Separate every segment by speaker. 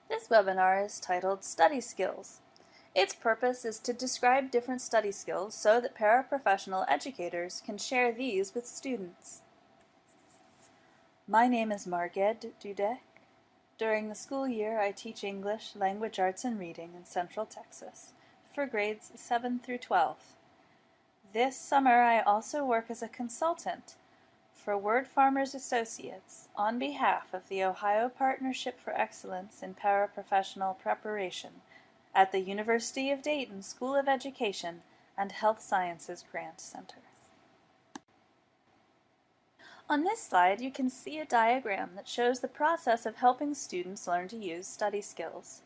Speaker 1: This webinar is titled Study Skills. Its purpose is to describe different study skills so that paraprofessional educators can share these with students. My name is Marged Dudek. During the school year, I teach English, Language Arts, and Reading in Central Texas for grades 7 through 12. This summer, I also work as a consultant for Word Farmers Associates on behalf of the Ohio Partnership for Excellence in Paraprofessional Preparation at the University of Dayton School of Education and Health Sciences Grant Center. On this slide, you can see a diagram that shows the process of helping students learn to use study skills.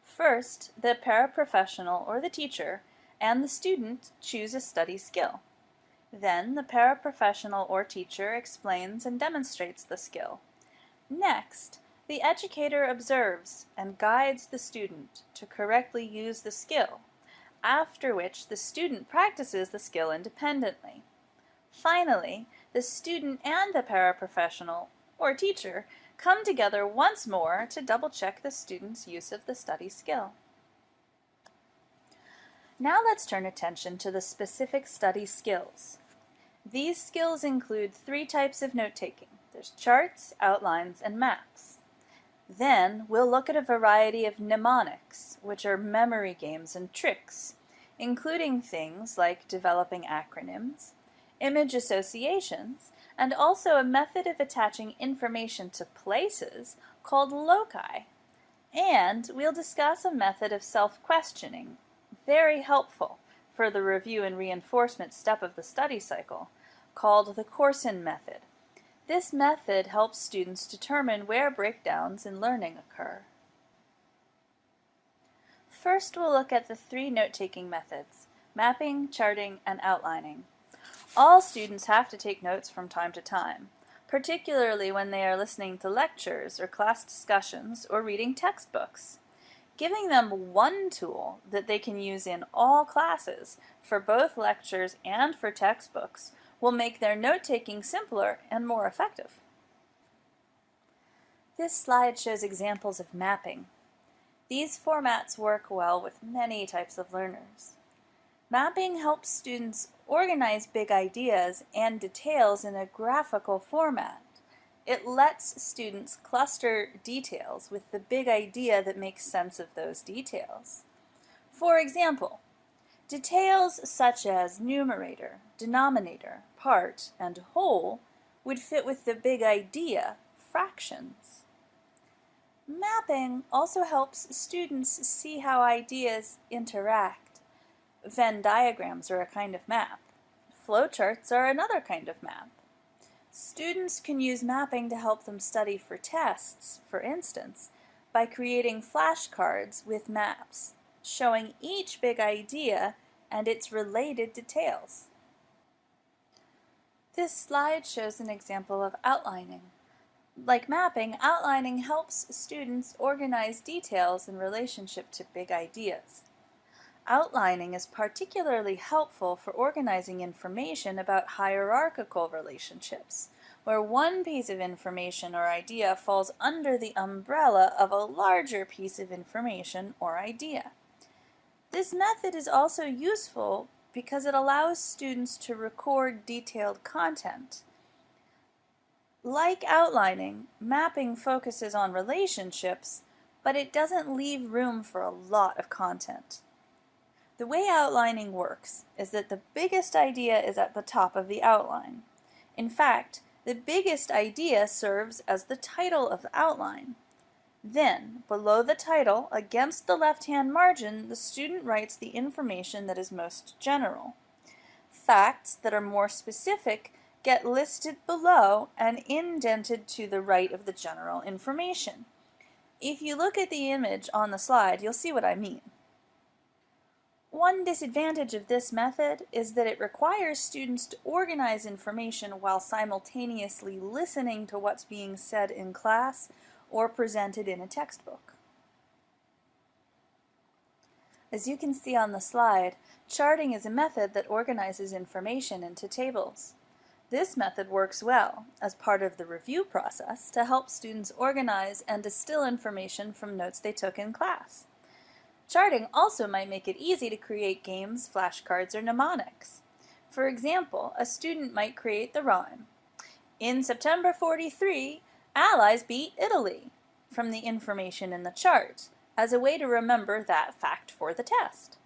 Speaker 1: First, the paraprofessional or the teacher and the student choose a study skill. Then, the paraprofessional or teacher explains and demonstrates the skill. Next, the educator observes and guides the student to correctly use the skill, after which the student practices the skill independently. Finally, the student and the paraprofessional or teacher come together once more to double-check the student's use of the study skill. Now let's turn attention to the specific study skills. These skills include 3 types of note-taking. There's charts, outlines, and maps. Then we'll look at a variety of mnemonics, which are memory games and tricks, including things like developing acronyms, image associations, and also a method of attaching information to places called loci. And we'll discuss a method of self-questioning, very helpful for the review and reinforcement step of the study cycle, called the Corson Method. This method helps students determine where breakdowns in learning occur. First, we'll look at the 3 note-taking methods: mapping, charting, and outlining. All students have to take notes from time to time, particularly when they are listening to lectures or class discussions or reading textbooks. Giving them one tool that they can use in all classes for both lectures and for textbooks will make their note-taking simpler and more effective. This slide shows examples of mapping. These formats work well with many types of learners. Mapping helps students organize big ideas and details in a graphical format. It lets students cluster details with the big idea that makes sense of those details. For example, details such as numerator, denominator, part, and whole would fit with the big idea, fractions. Mapping also helps students see how ideas interact. Venn diagrams are a kind of map. Flowcharts are another kind of map. Students can use mapping to help them study for tests, for instance, by creating flashcards with maps, showing each big idea and its related details. This slide shows an example of outlining. Like mapping, outlining helps students organize details in relationship to big ideas. Outlining is particularly helpful for organizing information about hierarchical relationships, where one piece of information or idea falls under the umbrella of a larger piece of information or idea. This method is also useful because it allows students to record detailed content. Like outlining, mapping focuses on relationships, but it doesn't leave room for a lot of content. The way outlining works is that the biggest idea is at the top of the outline. In fact, the biggest idea serves as the title of the outline. Then, below the title, against the left-hand margin, the student writes the information that is most general. Facts that are more specific get listed below and indented to the right of the general information. If you look at the image on the slide, you'll see what I mean. One disadvantage of this method is that it requires students to organize information while simultaneously listening to what's being said in class or presented in a textbook. As you can see on the slide, charting is a method that organizes information into tables. This method works well as part of the review process to help students organize and distill information from notes they took in class. Charting also might make it easy to create games, flashcards, or mnemonics. For example, a student might create the rhyme, "In September 43, Allies beat Italy," from the information in the chart, as a way to remember that fact for the test.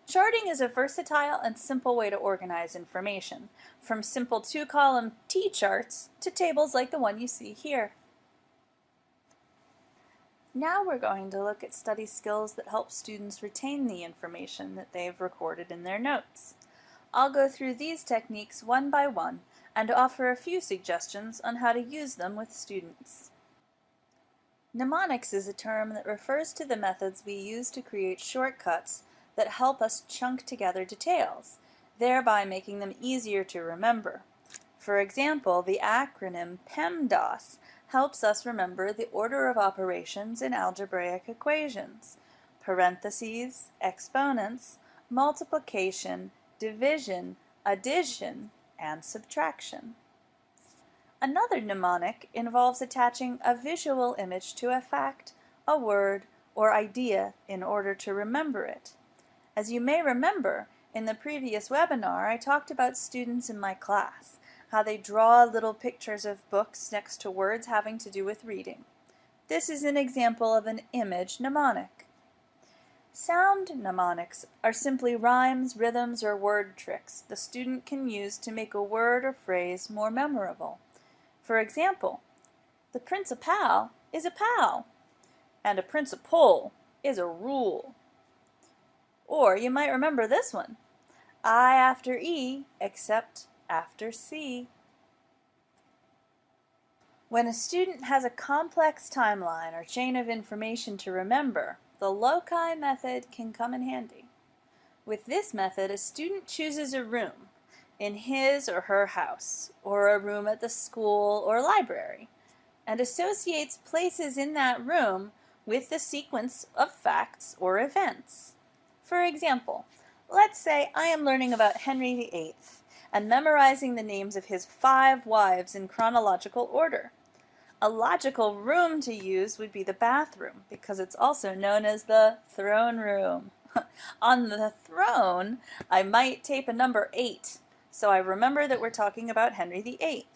Speaker 1: Charting is a versatile and simple way to organize information, from simple 2-column T-charts to tables like the one you see here. Now we're going to look at study skills that help students retain the information that they've recorded in their notes. I'll go through these techniques one by one and offer a few suggestions on how to use them with students. Mnemonics is a term that refers to the methods we use to create shortcuts that help us chunk together details, thereby making them easier to remember. For example, the acronym PEMDAS helps us remember the order of operations in algebraic equations: parentheses, exponents, multiplication, division, addition, and subtraction. Another mnemonic involves attaching a visual image to a fact, a word, or idea in order to remember it. As you may remember, in the previous webinar, I talked about students in my class, how they draw little pictures of books next to words having to do with reading. This is an example of an image mnemonic. Sound mnemonics are simply rhymes, rhythms, or word tricks the student can use to make a word or phrase more memorable. For example, the principal is a pal, and a principle is a rule. Or you might remember this one: I after E except after C. When a student has a complex timeline or chain of information to remember, the Loci method can come in handy. With this method, a student chooses a room in his or her house, or a room at the school or library, and associates places in that room with the sequence of facts or events. For example, let's say I am learning about Henry VIII and memorizing the names of his 5 wives in chronological order. A logical room to use would be the bathroom, because it's also known as the throne room. On the throne, I might tape a number 8, so I remember that we're talking about Henry VIII.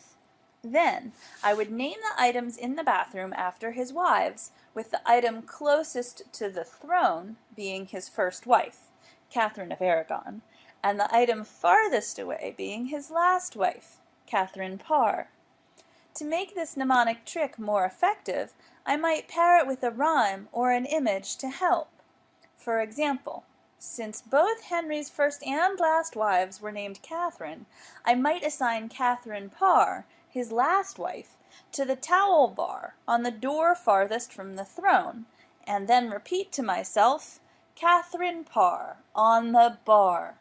Speaker 1: Then, I would name the items in the bathroom after his wives, with the item closest to the throne being his first wife, Catherine of Aragon, and the item farthest away being his last wife, Catherine Parr. To make this mnemonic trick more effective, I might pair it with a rhyme or an image to help. For example, since both Henry's first and last wives were named Catherine, I might assign Catherine Parr, his last wife, to the towel bar on the door farthest from the throne, and then repeat to myself, Catherine Parr on the bar.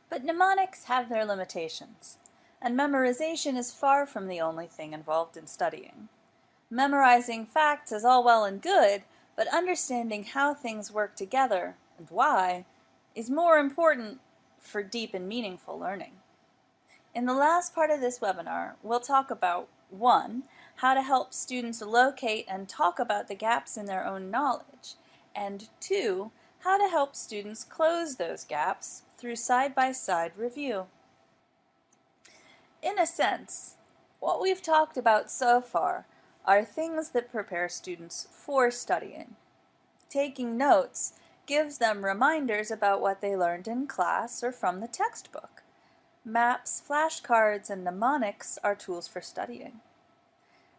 Speaker 1: But mnemonics have their limitations, and memorization is far from the only thing involved in studying. Memorizing facts is all well and good, but understanding how things work together, and why, is more important for deep and meaningful learning. In the last part of this webinar, we'll talk about 1. How to help students locate and talk about the gaps in their own knowledge, and 2. How to help students close those gaps through side-by-side review. In a sense, what we've talked about so far are things that prepare students for studying. Taking notes gives them reminders about what they learned in class or from the textbook. Maps, flashcards, and mnemonics are tools for studying.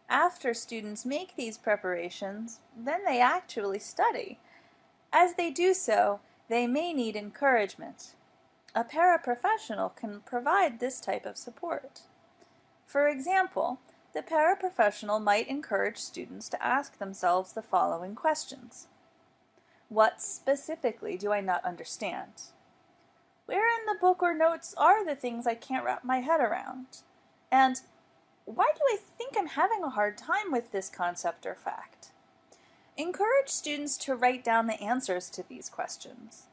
Speaker 1: After students make these preparations, then they actually study. As they do so, they may need encouragement. A paraprofessional can provide this type of support. For example, the paraprofessional might encourage students to ask themselves the following questions. What specifically do I not understand? Where in the book or notes are the things I can't wrap my head around? And why do I think I'm having a hard time with this concept or fact? Encourage students to write down the answers to these questions.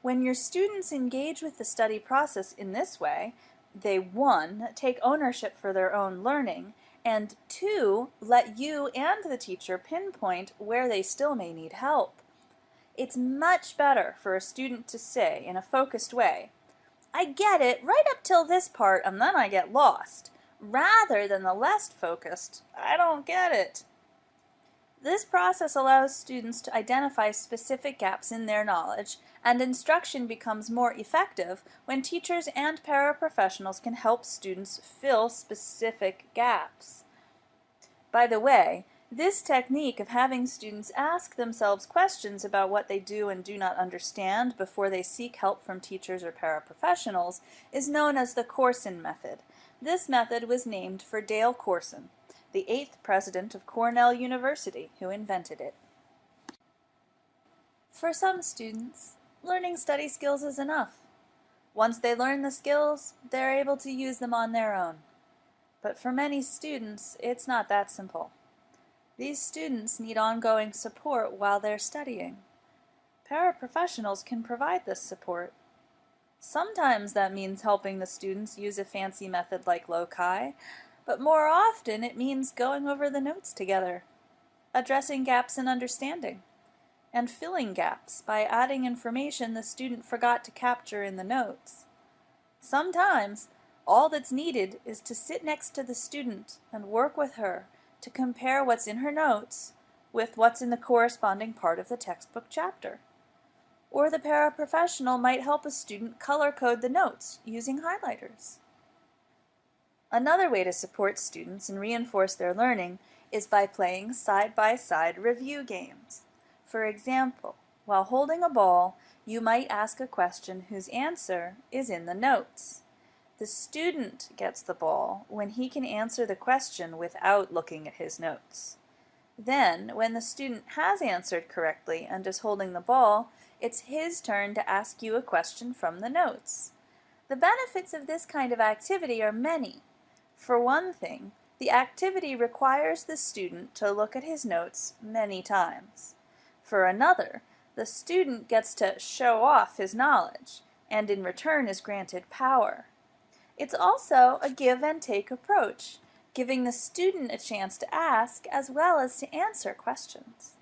Speaker 1: When your students engage with the study process in this way, they 1. Take ownership for their own learning, and 2. Let you and the teacher pinpoint where they still may need help. It's much better for a student to say in a focused way, "I get it right up till this part and then I get lost," rather than the less focused, "I don't get it." This process allows students to identify specific gaps in their knowledge, and instruction becomes more effective when teachers and paraprofessionals can help students fill specific gaps. By the way, this technique of having students ask themselves questions about what they do and do not understand before they seek help from teachers or paraprofessionals is known as the Corson Method. This method was named for Dale Corson, the 8th president of Cornell University, who invented it. For some students, learning study skills is enough. Once they learn the skills, they're able to use them on their own. But for many students, it's not that simple. These students need ongoing support while they're studying. Paraprofessionals can provide this support. Sometimes that means helping the students use a fancy method like Loci, but more often it means going over the notes together, addressing gaps in understanding, and filling gaps by adding information the student forgot to capture in the notes. Sometimes all that's needed is to sit next to the student and work with her to compare what's in her notes with what's in the corresponding part of the textbook chapter. Or the paraprofessional might help a student color code the notes using highlighters. Another way to support students and reinforce their learning is by playing side-by-side review games. For example, while holding a ball, you might ask a question whose answer is in the notes. The student gets the ball when he can answer the question without looking at his notes. Then, when the student has answered correctly and is holding the ball, it's his turn to ask you a question from the notes. The benefits of this kind of activity are many. For one thing, the activity requires the student to look at his notes many times. For another, the student gets to show off his knowledge, and in return is granted power. It's also a give and take approach, giving the student a chance to ask as well as to answer questions.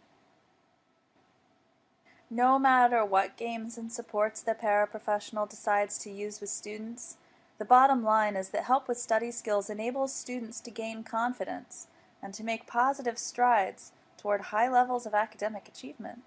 Speaker 1: No matter what games and supports the paraprofessional decides to use with students, the bottom line is that help with study skills enables students to gain confidence and to make positive strides toward high levels of academic achievement.